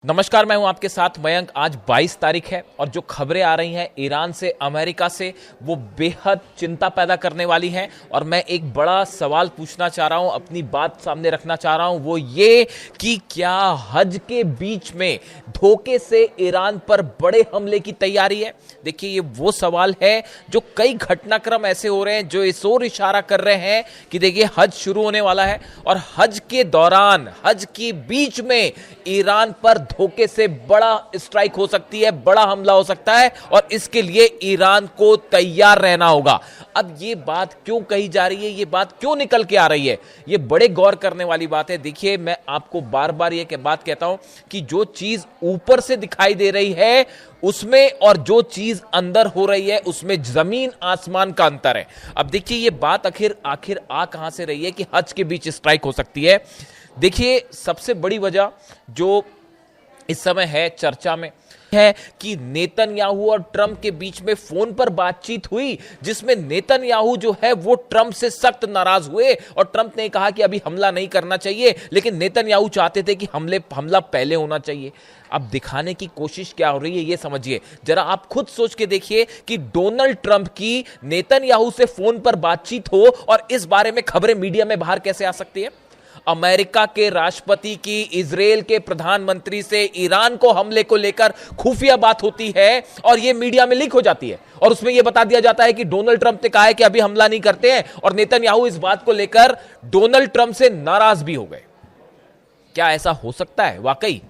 नमस्कार, मैं हूं आपके साथ मयंक। आज 22 तारीख है और जो खबरें आ रही हैं ईरान से, अमेरिका से, वो बेहद चिंता पैदा करने वाली हैं। और मैं एक बड़ा सवाल पूछना चाह रहा हूं, अपनी बात सामने रखना चाह रहा हूं, वो ये कि क्या हज के बीच में धोखे से ईरान पर बड़े हमले की तैयारी है। देखिए, ये वो सवाल है जो कई घटनाक्रम ऐसे हो रहे हैं जो इस ओर इशारा कर रहे हैं कि देखिए हज शुरू होने वाला है और हज के दौरान, हज के बीच में ईरान पर धोखे से बड़ा स्ट्राइक हो सकती है, बड़ा हमला हो सकता है और इसके लिए ईरान को तैयार रहना होगा। अब ये बात क्यों कही जा रही है, ये बात क्यों निकल के आ रही है, ये बड़े गौर करने वाली बात है। देखिए, मैं आपको बार बार ये बात कहता हूं कि जो चीज ऊपर से दिखाई दे रही है उसमें और जो चीज अंदर हो रही है उसमें जमीन आसमान का अंतर है। अब देखिए, ये बात आखिर आ कहां से रही है कि हज के बीच स्ट्राइक हो सकती है। देखिए, सबसे बड़ी वजह जो इस समय है चर्चा में है कि नेतन्याहू और ट्रंप के बीच में फोन पर बातचीत हुई, जिसमें नेतन्याहू जो है वो ट्रंप से सख्त नाराज हुए और ट्रंप ने कहा कि अभी हमला नहीं करना चाहिए, लेकिन नेतन्याहू चाहते थे कि हमला पहले होना चाहिए। अब दिखाने की कोशिश क्या हो रही है ये समझिए जरा, आप खुद सोच के देखिए कि डोनाल्ड ट्रंप की नेतन्याहू से फोन पर बातचीत हो और इस बारे में खबरें मीडिया में बाहर कैसे आ सकती है। अमेरिका के राष्ट्रपति की इजराइल के प्रधानमंत्री से ईरान को हमले को लेकर खुफिया बात होती है और यह मीडिया में लीक हो जाती है और उसमें यह बता दिया जाता है कि डोनाल्ड ट्रंप ने कहा है कि अभी हमला नहीं करते हैं और नेतन्याहू इस बात को लेकर डोनाल्ड ट्रंप से नाराज भी हो गए। क्या ऐसा हो सकता है वाकई?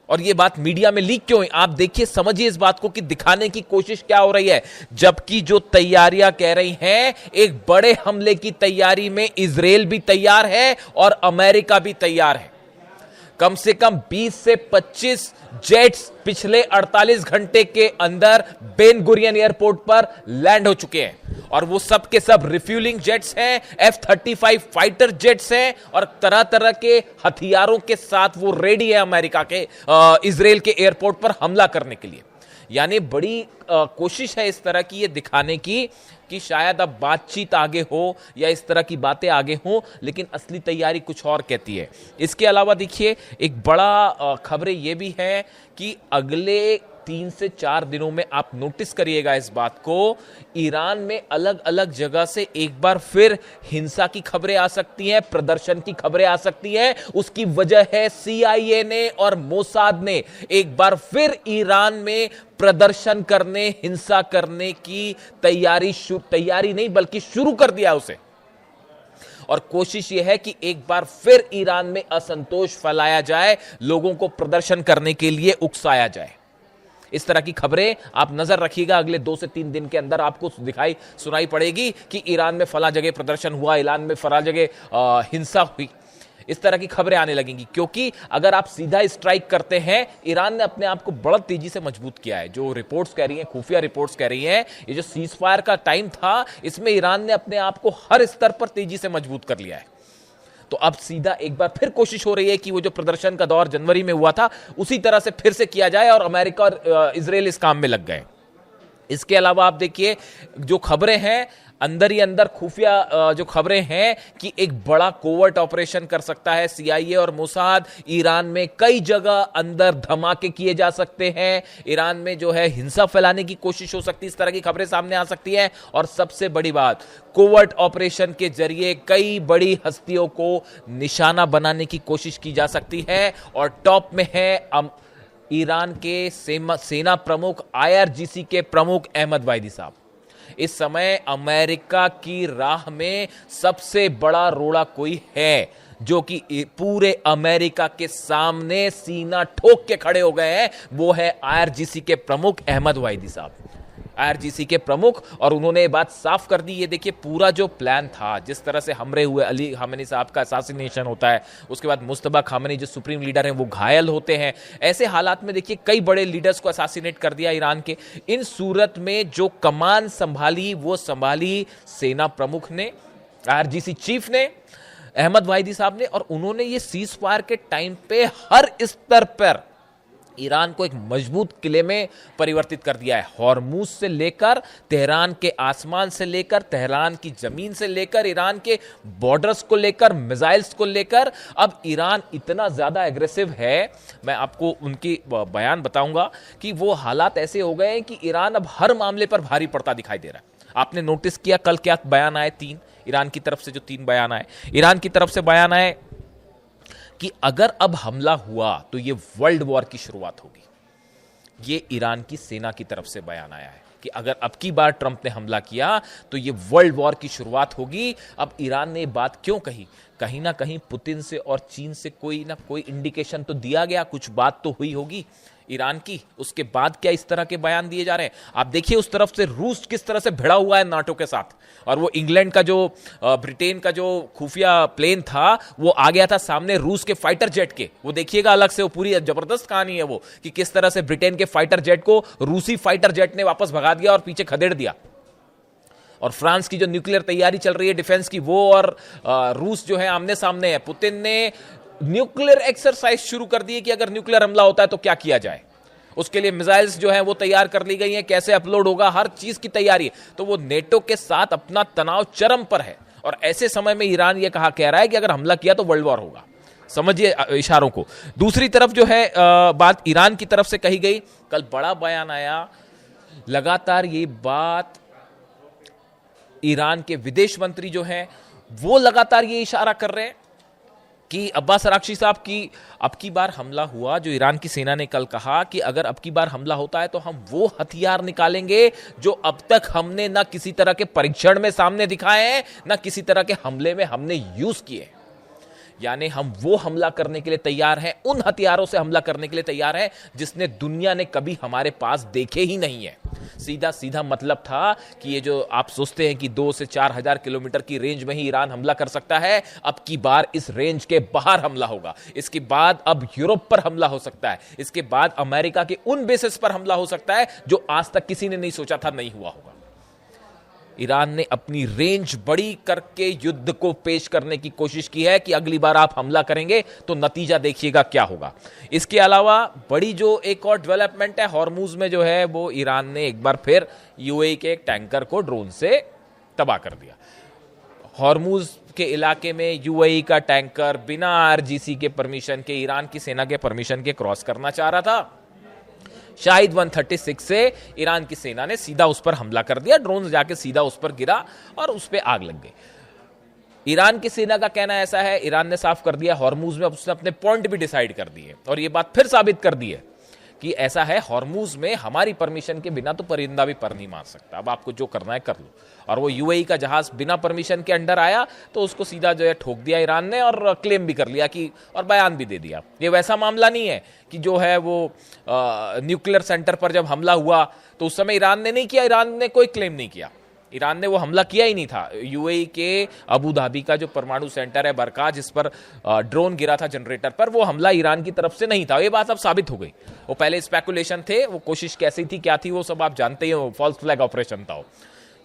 और ये बात मीडिया में लीक क्यों है? आप देखिए, समझिए इस बात को कि दिखाने की कोशिश क्या हो रही है। जबकि जो तैयारियां कह रही हैं, एक बड़े हमले की तैयारी में इजराइल भी तैयार है और अमेरिका भी तैयार है। कम से कम 20 से 25 जेट्स पिछले 48 घंटे के अंदर बेन गुरियन एयरपोर्ट पर लैंड हो चुके हैं और वो सब के सब रिफ्यूलिंग जेट्स हैं, F-35 फाइटर जेट्स हैं और तरह तरह के हथियारों के साथ वो रेडी है अमेरिका के इजराइल के एयरपोर्ट पर हमला करने के लिए। यानी बड़ी कोशिश है इस तरह की ये दिखाने की कि शायद अब बातचीत आगे हो या इस तरह की बातें आगे हो, लेकिन असली तैयारी कुछ और कहती है। इसके अलावा देखिए, एक बड़ा खबरें ये भी है कि अगले 3 से 4 दिनों में आप नोटिस करिएगा इस बात को, ईरान में अलग अलग जगह से एक बार फिर हिंसा की खबरें आ सकती हैं, प्रदर्शन की खबरें आ सकती हैं। उसकी वजह है CIA ने और मोसाद ने एक बार फिर ईरान में प्रदर्शन करने, हिंसा करने की तैयारी नहीं बल्कि शुरू कर दिया उसे। और कोशिश यह है कि एक बार फिर ईरान में असंतोष फैलाया जाए, लोगों को प्रदर्शन करने के लिए उकसाया जाए। इस तरह की खबरें आप नजर रखिएगा, अगले 2 से 3 दिन के अंदर आपको सुनाई पड़ेगी कि ईरान में फला जगह प्रदर्शन हुआ, ईरान में फला जगह हिंसा हुई। इस तरह की खबरें आने लगेंगी, क्योंकि अगर आप सीधा स्ट्राइक करते हैं, ईरान ने अपने आप को बड़ा तेजी से मजबूत किया है। जो रिपोर्ट्स कह रही हैं, खुफिया रिपोर्ट्स कह रही हैं, ये जो सीज फायर का टाइम था, इसमें ईरान ने अपने आप को हर स्तर पर तेजी से मजबूत कर लिया है। तो अब सीधा एक बार फिर कोशिश हो रही है कि वो जो प्रदर्शन का दौर जनवरी में हुआ था उसी तरह से फिर से किया जाए और अमेरिका और इजराइल इस काम में लग गए। इसके अलावा आप देखिए, जो खबरें हैं अंदर ही अंदर, खुफिया जो खबरें हैं कि एक बड़ा कोवर्ट ऑपरेशन कर सकता है CIA और मोसाद। ईरान में कई जगह अंदर धमाके किए जा सकते हैं, ईरान में जो है हिंसा फैलाने की कोशिश हो सकती है, इस तरह की खबरें सामने आ सकती हैं। और सबसे बड़ी बात, कोवर्ट ऑपरेशन के जरिए कई बड़ी हस्तियों को निशाना बनाने की कोशिश की जा सकती है। और टॉप में है ईरान के सेना प्रमुख, IRGC के प्रमुख अहमद वाहिदी साहब। इस समय अमेरिका की राह में सबसे बड़ा रोड़ा कोई है जो कि पूरे अमेरिका के सामने सीना ठोक के खड़े हो गए हैं, वो है IRGC के प्रमुख अहमद वाहिदी साहब, IRGC के प्रमुख। और उन्होंने ये बात साफ कर दी। ये देखिए, पूरा जो प्लान था, जिस तरह से हमले हुए, अली खामेनी साहब का असैसिनेशन होता है, उसके बाद मुस्तफा खामेनी जो सुप्रीम लीडर हैं वो घायल होते हैं, ऐसे हालात में देखिए कई बड़े लीडर्स को असैसिनेट कर दिया ईरान के। इन सूरत में जो कमान संभाली वो संभाली सेना प्रमुख ने, IRGC चीफ ने, अहमद वाहिदी साहब ने। और उन्होंने ये सीज फायर के टाइम पे हर स्तर पर ईरान को एक मजबूत किले में परिवर्तित कर दिया है। हॉर्मूज से लेकर तेहरान के आसमान से लेकर तेहरान की जमीन से लेकर ईरान के बॉर्डर्स को लेकर मिसाइल्स को लेकर अब ईरान इतना ज्यादा एग्रेसिव है। मैं आपको उनकी बयान बताऊंगा कि वो हालात ऐसे हो गए हैं कि ईरान अब हर मामले पर भारी पड़ता दिखाई दे रहा है। आपने नोटिस किया कल क्या बयान आए, 3 ईरान की तरफ से जो 3 बयान आए, ईरान की तरफ से बयान आए कि अगर अब हमला हुआ तो यह वर्ल्ड वॉर की शुरुआत होगी। यह ईरान की सेना की तरफ से बयान आया है कि अगर अब की बार ट्रंप ने हमला किया तो यह वर्ल्ड वॉर की शुरुआत होगी। अब ईरान ने बात क्यों कही? कहीं ना कहीं पुतिन से और चीन से कोई ना कोई इंडिकेशन तो दिया गया, कुछ बात तो हुई होगी ईरान की। उसके बाद क्या इस तरह के बयान दिए जा रहे हैं? आप देखिए उस तरफ से रूस किस तरह से भिड़ा हुआ है नाटो के साथ, और वो इंग्लैंड का जो ब्रिटेन का जो खुफिया प्लेन था वो आ गया था सामने रूस के फाइटर जेट के। वो देखिएगा अलग से, वो पूरी जबरदस्त कहानी है वो कि किस तरह से ब्रिटेन के फाइटर जेट को रूसी फाइटर जेट ने वापस भगा दिया और पीछे खदेड़ दिया। और फ्रांस की जो न्यूक्लियर तैयारी चल रही है डिफेंस की, वो और रूस जो है आमने सामने है। पुतिन ने न्यूक्लियर एक्सरसाइज शुरू कर दी है कि अगर न्यूक्लियर हमला होता है तो क्या किया जाए। उसके लिए मिसाइल्स जो है वो तैयार कर ली गई हैं, कैसे अपलोड होगा, हर चीज की तैयारी है। तो वो नेटो के साथ अपना तनाव चरम पर है, और ऐसे समय में ईरान ये कह रहा है कि अगर हमला किया तो वर्ल्ड वॉर होगा। समझिए इशारों को। दूसरी तरफ जो है बात ईरान की तरफ से कही गई, कल बड़ा बयान आया। लगातार ये बात ईरान के विदेश मंत्री जो हैं वो लगातार ये इशारा कर रहे हैं कि अब्बास अराक्ची साहब की अब की बार हमला हुआ, जो ईरान की सेना ने कल कहा कि अगर अब की बार हमला होता है तो हम वो हथियार निकालेंगे जो अब तक हमने ना किसी तरह के परीक्षण में सामने दिखाए हैं, ना किसी तरह के हमले में हमने यूज किए। यानी हम वो हमला करने के लिए तैयार हैं, उन हथियारों से हमला करने के लिए तैयार हैं जिसने दुनिया ने कभी हमारे पास देखे ही नहीं है। सीधा सीधा मतलब था कि ये जो आप सोचते हैं कि 2 से 4 हजार किलोमीटर की रेंज में ही ईरान हमला कर सकता है, अब की बार इस रेंज के बाहर हमला होगा। इसके बाद अब यूरोप पर हमला हो सकता है, इसके बाद अमेरिका के उन बेसिस पर हमला हो सकता है जो आज तक किसी ने नहीं सोचा था नहीं हुआ होगा। ईरान ने अपनी रेंज बड़ी करके युद्ध को पेश करने की कोशिश की है कि अगली बार आप हमला करेंगे तो नतीजा देखिएगा क्या होगा। इसके अलावा बड़ी जो एक और डेवलपमेंट है, हॉर्मूज में जो है वो ईरान ने एक बार फिर यूएई के एक टैंकर को ड्रोन से तबाह कर दिया। हॉर्मूज के इलाके में यूएई का टैंकर बिना आरजीसी के परमिशन के, ईरान की सेना के परमिशन के क्रॉस करना चाह रहा था। शाहिद 136 से ईरान की सेना ने सीधा उस पर हमला कर दिया, ड्रोन जाके सीधा उस पर गिरा और उस पर आग लग गई। ईरान की सेना का कहना ऐसा है, ईरान ने साफ कर दिया हॉर्मूज में उसने अपने पॉइंट भी डिसाइड कर दिए और यह बात फिर साबित कर दी है कि ऐसा है, हॉर्मूज में हमारी परमिशन के बिना तो परिंदा भी पर नहीं मार सकता, अब आपको जो करना है कर लो। और वो यूएई का जहाज बिना परमिशन के अंडर आया तो उसको सीधा जो है ठोक दिया ईरान ने, और क्लेम भी कर लिया कि, और बयान भी दे दिया। ये वैसा मामला नहीं है कि जो है वो न्यूक्लियर सेंटर पर जब हमला हुआ तो उस समय ईरान ने नहीं किया, ईरान ने कोई क्लेम नहीं किया, ईरान ने वो हमला किया ही नहीं था। यूएई के अबू धाबी का जो परमाणु सेंटर है बरका, जिस पर ड्रोन गिरा था जनरेटर पर, वो हमला ईरान की तरफ से नहीं था। ये बात अब साबित हो गई। वो पहले स्पेकुलेशन थे, वो कोशिश कैसी थी क्या थी वो सब आप जानते ही हो, फॉल्स फ्लैग ऑपरेशन था।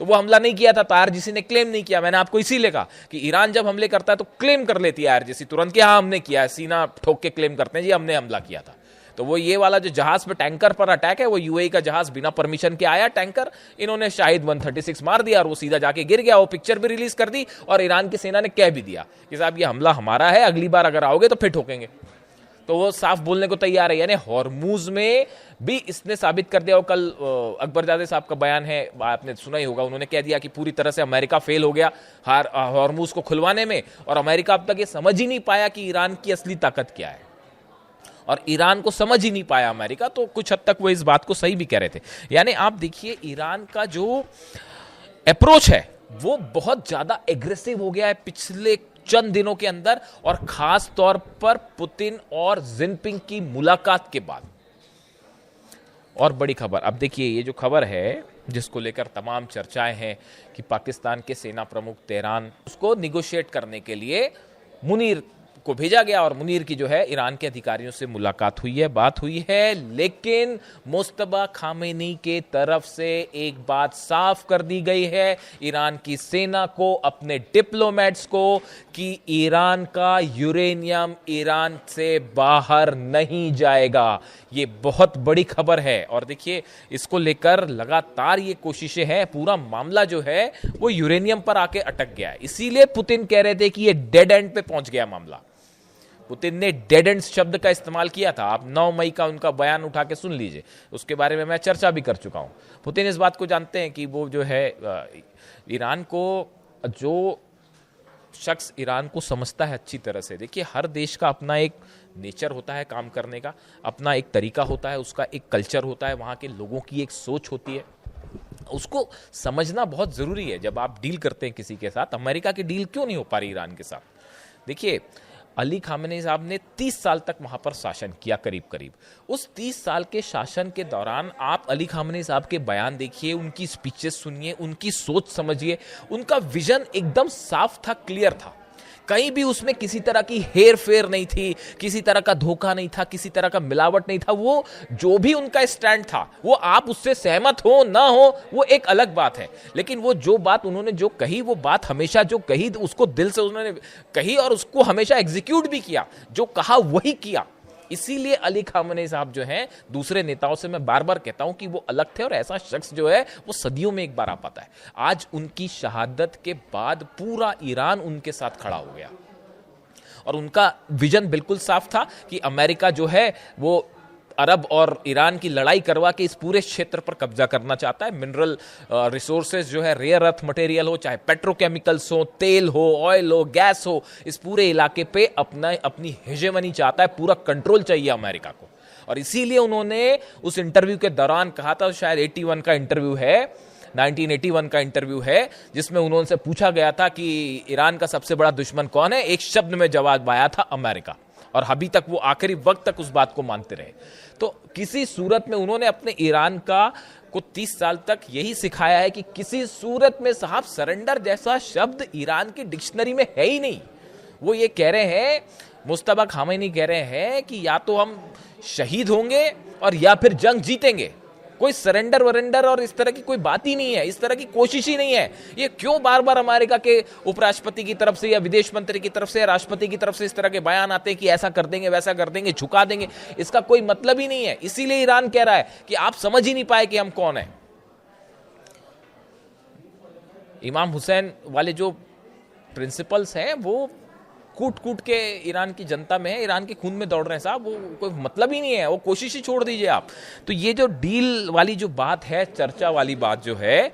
तो वो हमला नहीं किया था, तो आरजीसी ने क्लेम नहीं किया। मैंने आपको इसीलिए कहा कि ईरान जब हमले करता है तो क्लेम कर लेती है आरजीसी तुरंत कि हाँ हमने किया है, सीना ठोक के क्लेम करते हैं जी हमने हमला किया था। तो वो ये वाला जो जहाज पे टैंकर पर अटैक है, वो यूएई का जहाज बिना परमिशन के आया टैंकर, इन्होंने शाहिद 136 मार दिया और वो सीधा जाके गिर गया। वो पिक्चर भी रिलीज कर दी और ईरान की सेना ने कह भी दिया कि साहब ये हमला हमारा है, अगली बार अगर आओगे तो फिर ठोकेंगे। तो वो साफ बोलने को तैयार है। यानी हॉर्मूज में भी इसने साबित कर दिया। और कल अकबरजादे साहब का बयान है, आपने सुना ही होगा, उन्होंने कह दिया कि पूरी तरह से अमेरिका फेल हो गया हॉर्मूज को खुलवाने में, और अमेरिका अब तक ये समझ ही नहीं पाया कि ईरान की असली ताकत क्या है, और ईरान को समझ ही नहीं पाया अमेरिका। तो कुछ हद तक वो इस बात को सही भी कह रहे थे। यानी आप देखिए ईरान का जो अप्रोच है वो बहुत ज्यादा एग्रेसिव हो गया है पिछले चंद दिनों के अंदर, और खास तौर पर पुतिन और जिनपिंग की मुलाकात के बाद। और बड़ी खबर, अब देखिए ये जो खबर है जिसको लेकर तमाम चर्चाएं हैं कि पाकिस्तान के सेना प्रमुख तेहरान उसको निगोशिएट करने के लिए मुनीर को भेजा गया और मुनीर की जो है ईरान के अधिकारियों से मुलाकात हुई है, बात हुई है। लेकिन मुस्तबा खामेनी के तरफ से एक बात साफ कर दी गई है ईरान की सेना को, अपने डिप्लोमेट्स को, कि ईरान का यूरेनियम ईरान से बाहर नहीं जाएगा। ये बहुत बड़ी खबर है और देखिए इसको लेकर लगातार ये कोशिशें हैं, पूरा मामला जो है वो यूरेनियम पर आके अटक गया है। इसीलिए पुतिन कह रहे थे कि ये डेड एंड पे पहुंच गया मामला। पुतिन ने डेड एंड शब्द का इस्तेमाल किया था। आप 9 मई का उनका बयान उठा के सुन लीजिए, उसके बारे में मैं चर्चा भी कर चुका हूं। पुतिन इस बात को जानते हैं कि वो जो है ईरान को, जो शख्स ईरान को समझता है अच्छी तरह से, देखिए हर देश का अपना एक नेचर होता है काम करने का, अपना एक तरीका होता है, उसका एक कल्चर होता है, वहाँ के लोगों की एक सोच होती है, उसको समझना बहुत ज़रूरी है जब आप डील करते हैं किसी के साथ। अमेरिका की डील क्यों नहीं हो पा रही ईरान के साथ? देखिए अली खामेनी साहब ने 30 साल तक वहां पर शासन किया, करीब करीब। उस 30 साल के शासन के दौरान आप अली खामेनी साहब के बयान देखिए, उनकी स्पीचेस सुनिए, उनकी सोच समझिए। उनका विजन एकदम साफ था, क्लियर था, कहीं भी उसमें किसी तरह की हेर फेर नहीं थी, किसी तरह का धोखा नहीं था, किसी तरह का मिलावट नहीं था। वो जो भी उनका स्टैंड था, वो आप उससे सहमत हो ना हो वो एक अलग बात है, लेकिन वो जो बात उन्होंने जो कही, वो बात हमेशा जो कही उसको दिल से उन्होंने कही और उसको हमेशा एग्जीक्यूट भी किया, जो कहा वही किया। इसीलिए अली खामेनी साहब जो हैं, दूसरे नेताओं से मैं बार बार कहता हूं कि वो अलग थे और ऐसा शख्स जो है वो सदियों में एक बार आ पाता है। आज उनकी शहादत के बाद पूरा ईरान उनके साथ खड़ा हो गया और उनका विजन बिल्कुल साफ था कि अमेरिका जो है वो अरब और ईरान की लड़ाई करवा के इस पूरे क्षेत्र पर कब्जा करना चाहता है। मिनरल रिसोर्सेज जो है, रेयर अर्थ मटेरियल हो, चाहे पेट्रोकेमिकल्स हो, तेल हो, ऑयल हो, गैस हो, इस पूरे इलाके पे अपनी हेजेमनी चाहता है, पूरा कंट्रोल चाहिए अमेरिका को। और इसीलिए उन्होंने उस इंटरव्यू के दौरान कहा था, शायद 81 का इंटरव्यू है, 1981 का इंटरव्यू है, जिसमें उन्होंने पूछा गया था कि ईरान का सबसे बड़ा दुश्मन कौन है। एक शब्द में जवाब आया था, अमेरिका। और अभी तक वो आखिरी वक्त तक उस बात को मानते रहे। तो किसी सूरत में उन्होंने अपने ईरान को 30 साल तक यही सिखाया है कि किसी सूरत में साहब सरेंडर जैसा शब्द ईरान की डिक्शनरी में है ही नहीं। वो ये कह रहे हैं, मुस्तबा खामेनी कह रहे हैं कि या तो हम शहीद होंगे और या फिर जंग जीतेंगे। कोई सरेंडर वरेंडर और इस तरह की कोई बात ही नहीं है, इस तरह की कोशिश ही नहीं है। ये क्यों बार बार अमेरिका के उपराष्ट्रपति की तरफ से या विदेश मंत्री की तरफ से या राष्ट्रपति की तरफ से इस तरह के बयान आते हैं कि ऐसा कर देंगे, वैसा कर देंगे, झुका देंगे? इसका कोई मतलब ही नहीं है। इसीलिए ईरान कह रहा है कि आप समझ ही नहीं पाए कि हम कौन है। इमाम हुसैन वाले जो प्रिंसिपल्स हैं वो कूट कूट के ईरान की जनता में है, ईरान के खून में दौड़ रहे हैं साहब, वो कोई मतलब ही नहीं है। वो कोशिश ही छोड़ दीजिए आप। तो ये जो डील वाली जो बात है, चर्चा वाली बात जो है,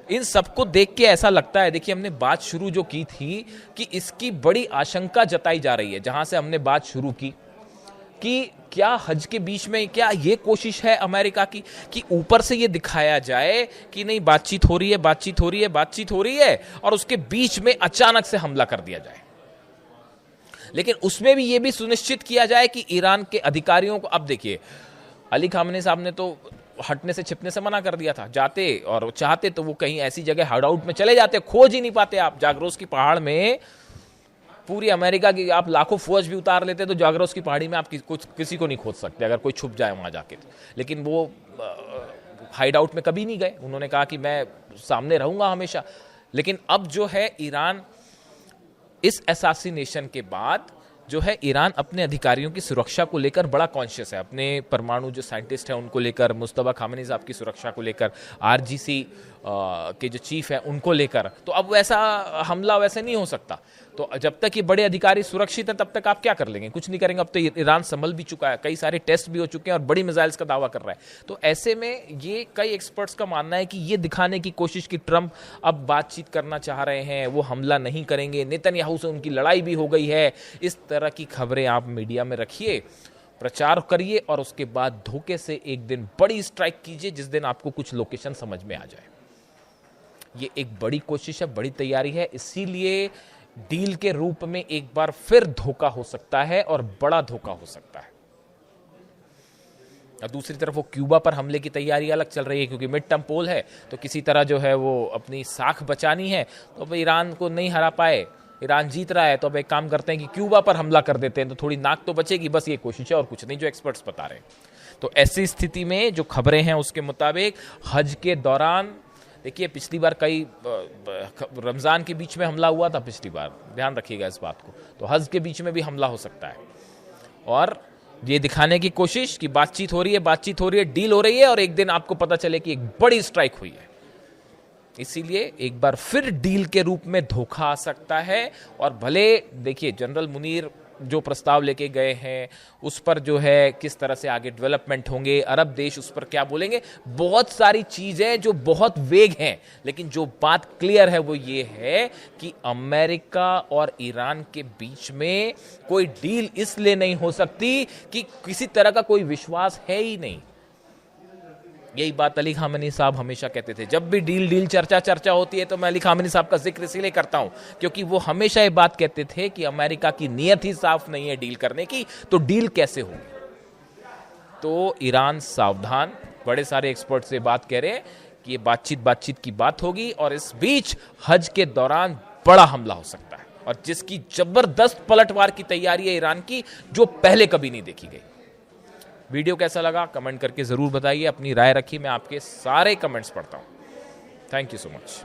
इन सबको देख के ऐसा लगता है, देखिए हमने बात शुरू जो की थी कि इसकी बड़ी आशंका जताई जा रही है, जहां से हमने बात शुरू की कि क्या हज के बीच में क्या ये कोशिश है अमेरिका की कि ऊपर से ये दिखाया जाए कि नहीं बातचीत हो रही है, बातचीत हो रही है, बातचीत हो रही है, और उसके बीच में अचानक से हमला कर दिया जाए। लेकिन उसमें भी ये भी सुनिश्चित किया जाए कि ईरान के अधिकारियों को, अब देखिए अली खामेनी साहब ने तो हटने से छिपने से मना कर दिया था। जाते और चाहते तो वो कहीं ऐसी जगह हाइड आउट में चले जाते, खोज ही नहीं पाते। आप जागरोस की पहाड़ में पूरी अमेरिका की आप लाखों फौज भी उतार लेते तो जागरोस की पहाड़ी में आप किसी को नहीं खोज सकते अगर कोई छुप जाए वहां जाके। लेकिन वो हाइड आउट में कभी नहीं गए। उन्होंने कहा कि मैं सामने रहूंगा हमेशा। लेकिन अब जो है ईरान, इस असैसिनेशन के बाद जो है ईरान अपने अधिकारियों की सुरक्षा को लेकर बड़ा कॉन्शियस है। अपने परमाणु जो साइंटिस्ट हैं उनको लेकर, मुस्तबा खामेनी साहब की सुरक्षा को लेकर, आरजीसी के जो चीफ है उनको लेकर। तो अब वैसा हमला वैसे नहीं हो सकता। तो जब तक ये बड़े अधिकारी सुरक्षित हैं तब तक आप क्या कर लेंगे? कुछ नहीं करेंगे। अब तो ईरान संभल भी चुका है, कई सारे टेस्ट भी हो चुके हैं और बड़ी मिसाइल्स का दावा कर रहा है। तो ऐसे में ये कई एक्सपर्ट्स का मानना है कि ये दिखाने की कोशिश कि ट्रंप अब बातचीत करना चाह रहे हैं, वो हमला नहीं करेंगे, नेतन्याहू से उनकी लड़ाई भी हो गई है, इस तरह की खबरें आप मीडिया में रखिए, प्रचार करिए और उसके बाद धोखे से एक दिन बड़ी स्ट्राइक कीजिए जिस दिन आपको कुछ लोकेशन समझ में आ जाए। ये एक बड़ी कोशिश है, बड़ी तैयारी है। इसीलिए डील के रूप में एक बार फिर धोखा हो सकता है और बड़ा धोखा हो सकता है। और दूसरी तरफ वो क्यूबा पर हमले की तैयारी अलग चल रही है, क्योंकि मिड टर्म पोल है तो किसी तरह जो है वो अपनी साख बचानी है। तो अब ईरान को नहीं हरा पाए ईरान जीत रहा है तो अब एक काम करते हैं कि क्यूबा पर हमला कर देते हैं, तो थोड़ी नाक तो बचेगी, बस ये कोशिश है और कुछ नहीं, जो एक्सपर्ट्स बता रहे हैं। तो ऐसी स्थिति में जो खबरें हैं उसके मुताबिक हज के दौरान, देखिए पिछली बार कई रमज़ान के बीच में हमला हुआ था पिछली बार, ध्यान रखिएगा इस बात को, तो हज के बीच में भी हमला हो सकता है। और ये दिखाने की कोशिश कि बातचीत हो रही है, डील हो रही है, और एक दिन आपको पता चले कि एक बड़ी स्ट्राइक हुई है। इसीलिए एक बार फिर डील के रूप में धोखा आ सकता है। और भले देखिए जनरल मुनीर जो प्रस्ताव लेके गए हैं उस पर जो है किस तरह से आगे डेवलपमेंट होंगे, अरब देश उस पर क्या बोलेंगे, बहुत सारी चीजें जो बहुत वेग हैं, लेकिन जो बात क्लियर है वो ये है कि अमेरिका और ईरान के बीच में कोई डील इसलिए नहीं हो सकती कि किसी तरह का कोई विश्वास है ही नहीं। यही बात अली खामेनी साहब हमेशा कहते थे, जब भी डील चर्चा होती है तो मैं अली खामेनी साहब का जिक्र इसीलिए करता हूं क्योंकि वो हमेशा ये बात कहते थे कि अमेरिका की नीयत ही साफ नहीं है डील करने की, तो डील कैसे होगी। तो ईरान सावधान, बड़े सारे एक्सपर्ट से बात कह रहे हैं कि ये बातचीत की बात होगी, और इस बीच हज के दौरान बड़ा हमला हो सकता है, और जिसकी जबरदस्त पलटवार की तैयारी है ईरान की, जो पहले कभी नहीं देखी गई। वीडियो कैसा लगा कमेंट करके जरूर बताइए, अपनी राय रखिए, मैं आपके सारे कमेंट्स पढ़ता हूं। Thank you so much.